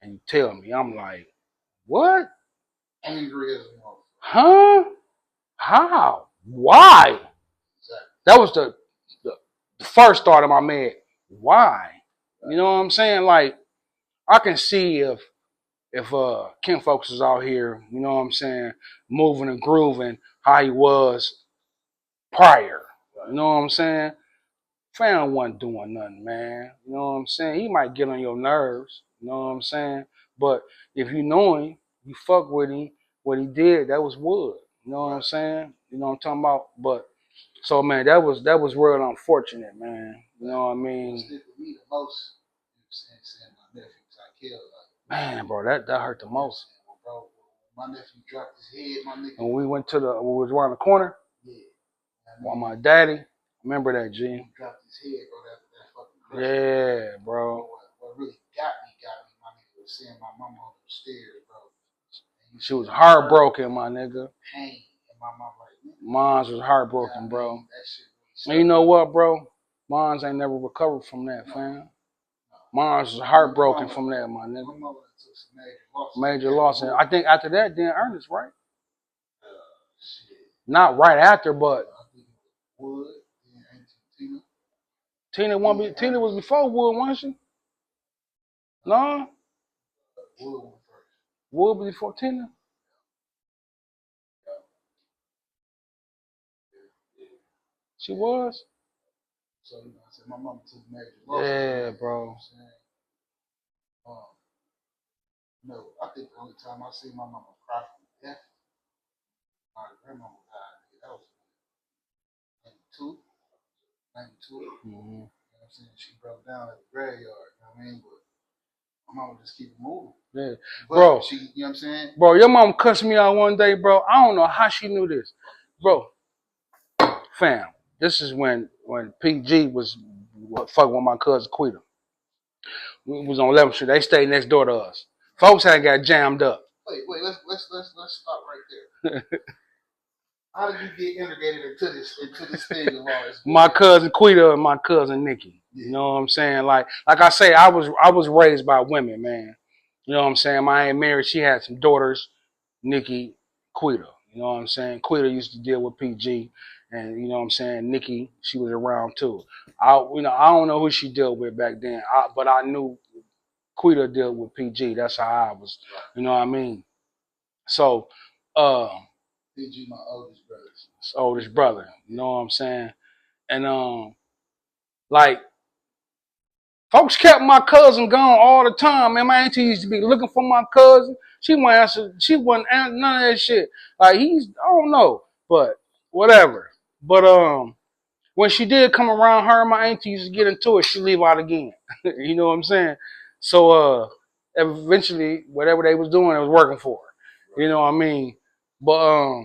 S2: and you tell me. I'm like, what?
S1: Angry as a motherfucker.
S2: Huh? How? Why?
S1: Exactly.
S2: That was the first thought in my head. Why? You know what I'm saying? Like, I can see if Ken Folks is out here, you know what I'm saying, moving and grooving how he was prior. You know what I'm saying? Fam wasn't doing nothing, man. You know what I'm saying? He might get on your nerves. You know what I'm saying? But if you know him, you fuck with him. What he did, that was wood. You know what I'm saying? You know what I'm talking about? But so man, that was real unfortunate, man. You know what I mean?
S1: Stick with me the most. You know what I'm saying? My nephew got killed.
S2: Man, bro, that hurt the most.
S1: Well, bro, my nephew dropped his head, my nigga.
S2: And we went to we was around the corner.
S1: Yeah.
S2: While my daddy, remember that, G?
S1: He dropped his head, bro. That fucking crazy.
S2: Yeah, bro.
S1: What really got me, my nigga, was seeing my mama on the stairs, bro.
S2: She was heartbroken, my nigga.
S1: Pain. And my mom like,
S2: Mons was heartbroken, bro.
S1: That shit
S2: and you know what, bro? Mons ain't never recovered from that, fam. Mons was heartbroken from that, my nigga.
S1: My mama took some
S2: major loss. And I think after that, then Ernest, right? Not right after, but
S1: Wood, Tina.
S2: Tina was before Wood, wasn't she? No?
S1: Wood went first.
S2: Wood was before Tina? She was?
S1: So, you know, I said my mama took major loss.
S2: Yeah, bro.
S1: No, I think the only time I see my mama cry from death, my grandmama died. That was 92. 92. Mm-hmm. You know what I'm saying? She broke down at the graveyard. You know what I mean? But my mama just keep it moving. Yeah. But
S2: bro.
S1: She, you know what I'm saying?
S2: Bro, your mom cussed me out one day, bro. I don't know how she knew this. Bro, fam, this is when PG was fucking with my cousin Quita. We was on 11th Street. They stayed next door to us. Folks had got jammed up.
S1: Wait, let's stop right there. How did you get integrated into this thing of all this?
S2: My cousin Quita and my cousin Nikki. Yeah. You know what I'm saying? Like I say, I was raised by women, man. You know what I'm saying? My aunt Mary, she had some daughters, Nikki, Quita. You know what I'm saying? Quita used to deal with PG, and you know what I'm saying? Nikki, she was around too. I don't know who she dealt with back then, but I knew Quita dealt with PG. That's how I was. You know what I mean? So,
S1: PG, my oldest brother.
S2: Oldest brother. You know what I'm saying? And like folks kept my cousin gone all the time. Man, my auntie used to be looking for my cousin. She wouldn't answer. She wouldn't answer none of that shit. Like I don't know, but whatever. But when she did come around, her and my auntie used to get into it. She leave out again. You know what I'm saying? So eventually, whatever they was doing, it was working for her. You know what I mean? But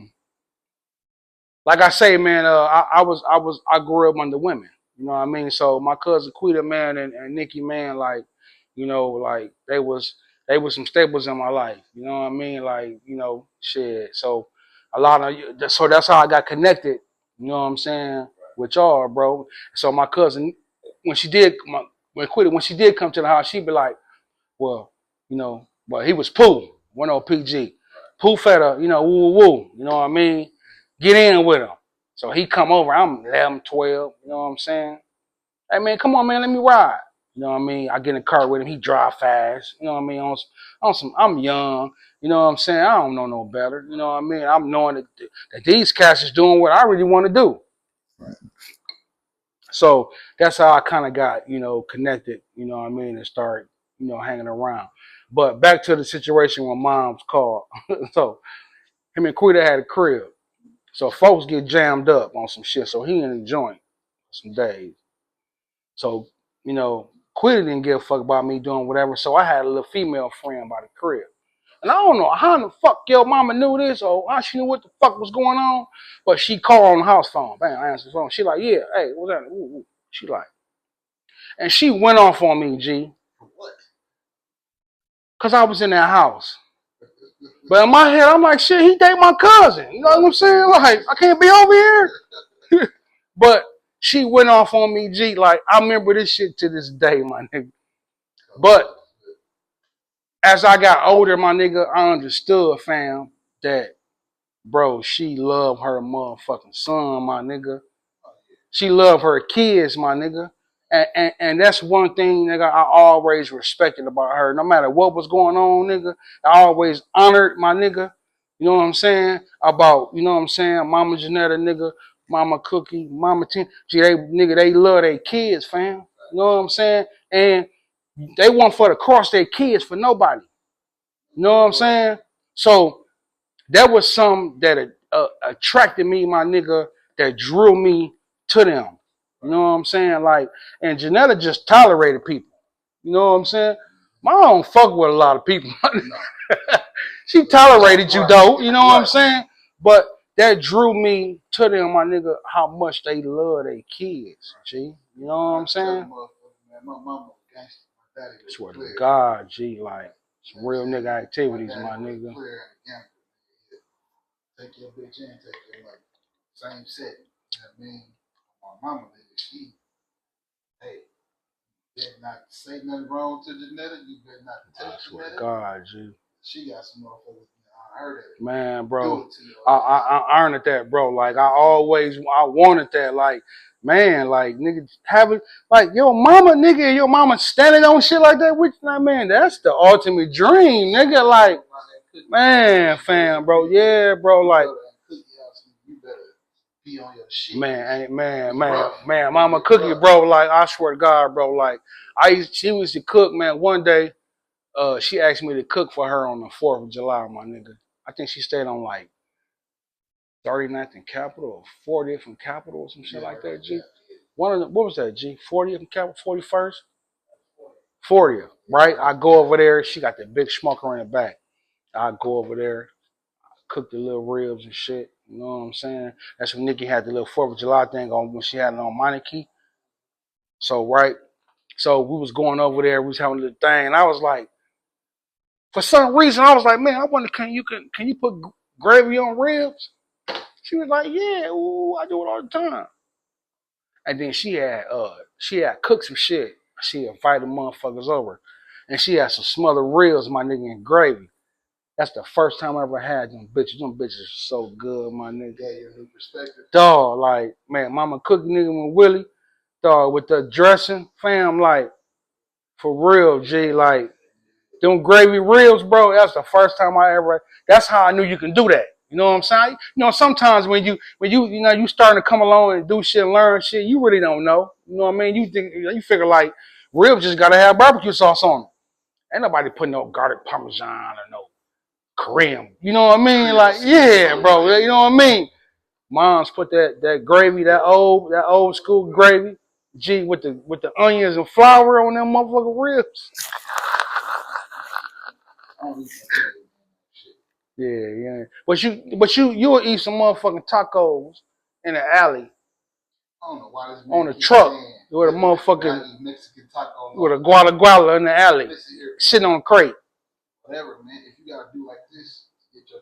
S2: like I say, man, I grew up under women. You know what I mean? So my cousin Quita, man, and Nikki, man, like, you know, like they was some staples in my life. You know what I mean? Like, you know, shit. So so that's how I got connected. You know what I'm saying? With y'all, bro. So my cousin, when she did, when she did come to the house, she'd be like, well, you know, but he was Pooh, one old PG. Pooh feta, you know, woo woo woo. You know what I mean? Get in with him. So he come over, I'm 11, 12, you know what I'm saying? Hey man, come on man, let me ride. You know what I mean? I get in the car with him, he drive fast, you know what I mean? On some, I'm young, you know what I'm saying? I don't know no better, you know what I mean? I'm knowing that these cats is doing what I really want to do. So that's how I kind of got, you know, connected, you know what I mean, and start, you know, hanging around. But back to the situation when mom's called. So him and Quita had a crib. So folks get jammed up on some shit. So he in the joint some days. So, you know, Quita didn't give a fuck about me doing whatever. So I had a little female friend by the crib. And I don't know how the fuck your mama knew this or how she knew what the fuck was going on. But she called on the house phone. Bam, I answered the phone. She like, yeah, hey, what's that? Ooh, ooh. She like, and she went off on me, G.
S1: What?
S2: Cause I was in that house. But in my head, I'm like, shit, he date my cousin. You know what I'm saying? Like, I can't be over here. But she went off on me, G. Like, I remember this shit to this day, my nigga. But as I got older, my nigga, I understood, fam, that, bro, she loved her motherfucking son, my nigga. She loved her kids, my nigga. And that's one thing, nigga, I always respected about her. No matter what was going on, nigga, I always honored my nigga. You know what I'm saying? About, you know what I'm saying? Mama Janetta, nigga, Mama Cookie, Mama Tin. Gee, they love their kids, fam. You know what I'm saying? And they want for to cross their kids for nobody. You know what I'm saying? So that was something that attracted me, my nigga, that drew me to them. You know what I'm saying? Like, and Janetta just tolerated people. You know what I'm saying? Mom don't fuck with a lot of people. She tolerated you though. You know what I'm saying? But that drew me to them, my nigga, how much they love their kids. G. You know what I'm saying?
S1: My mama was gangster. My daddy was
S2: Swear to
S1: clear.
S2: God, G, like some real nigga activities, my nigga.
S1: Take your bitch in, take your like same set. You know what I mean? My mama did she, hey, you better not say nothing wrong to Janetta. You better not touch
S2: Swear to
S1: Janetta.
S2: God, G.
S1: She got some motherfuckers. I heard it.
S2: Man, bro,
S1: Do it to you.
S2: I earned that, bro. Like I wanted that. Like, man, like nigga, having like your mama, nigga, and your mama standing on shit like that. Which, man, that's the ultimate dream, nigga. Like, man, fam, bro, yeah, bro, like.
S1: You better be on your shit.
S2: Man, Mama Cookie, bro. Like, I swear to God, bro. Like, she was to cook, man. One day, she asked me to cook for her on the 4th of July, my nigga. I think she stayed on like 39th and Capitol or 40th and Capitol or some shit like that, G. One of the, what was that, G? 40th and Capitol, 41st? 40th, right? I go over there. She got the big smoker in the back. I go over there, cook the little ribs and shit. You know what I'm saying? That's when Nikki had the little 4th of July thing on when she had it on Monarchy. So, right? So we was going over there. We was having a little thing. And I was like, for some reason, I was like, man, I wonder, can you put gravy on ribs? She was like, yeah, ooh, I do it all the time. And then she had cooked some shit. She invited motherfuckers over. And she had some smothered ribs, my nigga, and gravy. That's the first time I ever had them bitches. Them bitches are so good, my nigga.
S1: Yeah, your new perspective.
S2: Dog, like, man, Mama Cookie nigga with Willie. Dog, with the dressing, fam, like, for real, G, like, them gravy ribs, bro, that's the first time that's how I knew you can do that. You know what I'm saying? You know, sometimes when you starting to come along and do shit and learn shit, you really don't know. You know what I mean? You figure like ribs just gotta have barbecue sauce on them. Ain't nobody putting no garlic parmesan or no Korean. You know what I mean? Like, yeah, bro. You know what I mean? Mom's put that gravy, that old school gravy, G with the onions and flour on them motherfucking ribs.
S1: I don't eat that shit.
S2: Yeah. But you'll eat some motherfucking tacos in the alley
S1: I don't know why this man
S2: on a
S1: keeps
S2: truck
S1: saying
S2: with a
S1: that
S2: motherfucking
S1: I eat Mexican taco.
S2: with a guala in the alley,
S1: Listen here,
S2: sitting on a crate.
S1: whatever, man. If you gotta do like this, get your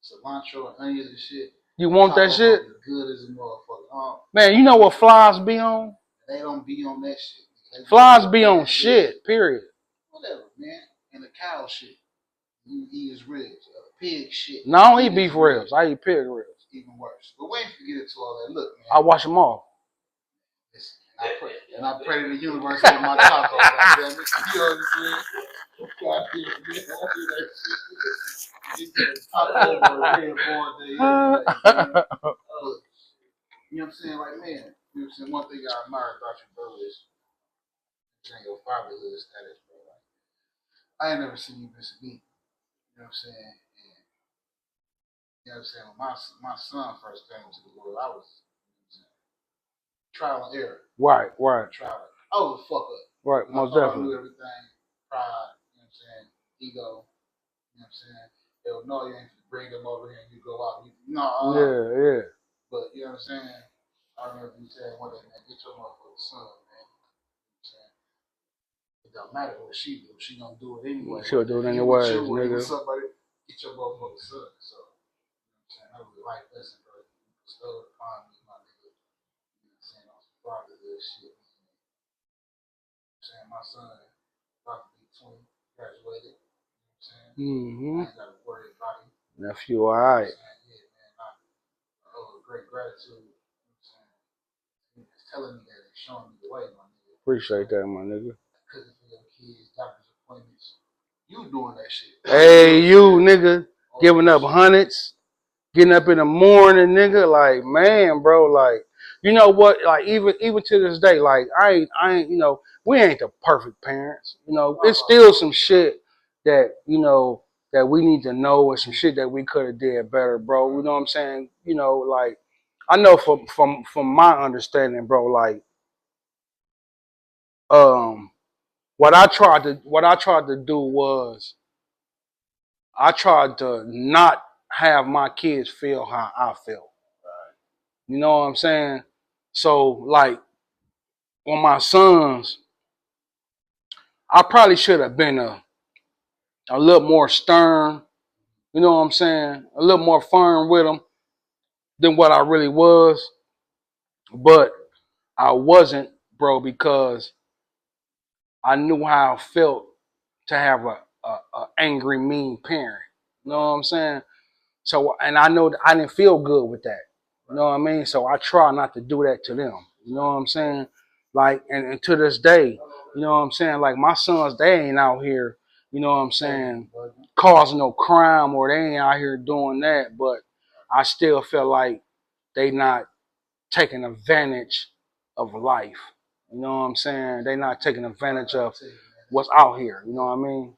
S1: cilantro and onions and shit.
S2: You want that shit?
S1: Be good as a motherfucker.
S2: Man, you know what flies be on?
S1: They don't be on that shit.
S2: Flies be on shit, period.
S1: Whatever, man. And the cow shit. You eat his ribs. Pig shit.
S2: No, I don't eat beef ribs. I eat pig ribs.
S1: Even worse. But wait to get into all that. Look, man.
S2: I wash them off.
S1: Listen, I pray to the universe for my taco. Goddamn it. You know what I'm saying? Taco over a rib all day. You know what I'm saying? Like, man. You know what I'm saying? One thing I admire about you, bro, is your fatherhood status, bro. Like, I ain't never seen you miss a beat. You know what I'm saying? And, you know what I'm saying? When my son first came into the world, I was trial and error.
S2: Right.
S1: Trial. I was a fuck up.
S2: Right, most definitely.
S1: I knew everything. Pride, you know what I'm saying? Ego, you know what I'm saying? They'll know you ain't bring them over here and you go out.
S2: Yeah.
S1: But you know what I'm saying? I remember you saying one day, man, get your motherfucking son, man. You know what I'm saying? It don't matter what she do. She gonna do it anyway.
S2: She'll do it anyway,
S1: nigga. Somebody get your motherfucking son. So, you know what I'm saying? That was a life lesson, bro. You bestowed upon me, my nigga. You know what I'm saying? On some fatherhood shit. You know what I'm saying? My son about to be 20, graduated. You know what I'm saying? I ain't got to worry about him.
S2: Nephew, all right.
S1: Yeah, man. I owe great gratitude. You know what I'm saying? He's telling me that and showing me the way, my nigga.
S2: Appreciate that, my nigga.
S1: Cooking for your kids, doctor's appointments. You doing that shit.
S2: Hey, you, nigga. Giving up hundreds. Getting up in the morning, nigga. Like, man, bro, like, you know what? Like, even to this day, like, I ain't, you know, we ain't the perfect parents. You know, it's still some shit that, you know, that we need to know and some shit that we could have did better, bro. You know what I'm saying? You know, like, I know from my understanding, bro, like, what I tried to do was I tried to not have my kids feel how I felt. You know what I'm saying? So, like, on my sons, I probably should have been a little more stern, you know what I'm saying? A little more firm with them than what I really was. But I wasn't, bro, because I knew how I felt to have a angry, mean parent. You know what I'm saying? So, and I know that I didn't feel good with that. You know what I mean? So I try not to do that to them. You know what I'm saying? Like, and to this day, you know what I'm saying? Like, my sons, they ain't out here, you know what I'm saying, causing no crime, or they ain't out here doing that. But I still feel like they not taking advantage of life. You know what I'm saying? They not taking advantage of what's out here. You know what I mean?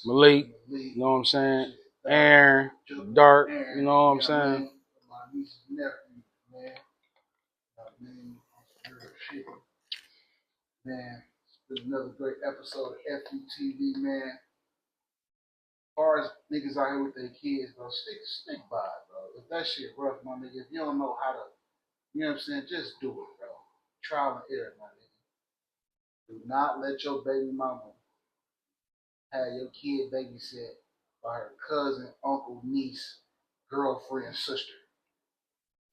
S2: Malik, you know what I'm saying? Aaron, Dark, you know what I'm saying?
S1: Man, it's been another great episode of FUTV, man. As far as niggas out here with their kids, bro, stick by it, bro. If that shit rough, my nigga, if you don't know how to, you know what I'm saying, just do it, bro. Trial and error, my nigga. Do not let your baby mama have your kid babysit by her cousin, uncle, niece, girlfriend, sister.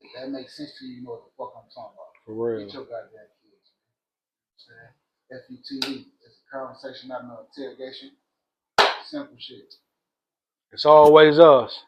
S1: If that makes sense to you, you know what the fuck I'm talking about.
S2: For real.
S1: Get your goddamn kids, man. FUTV. It's a conversation, not an interrogation. Simple shit.
S2: It's always us.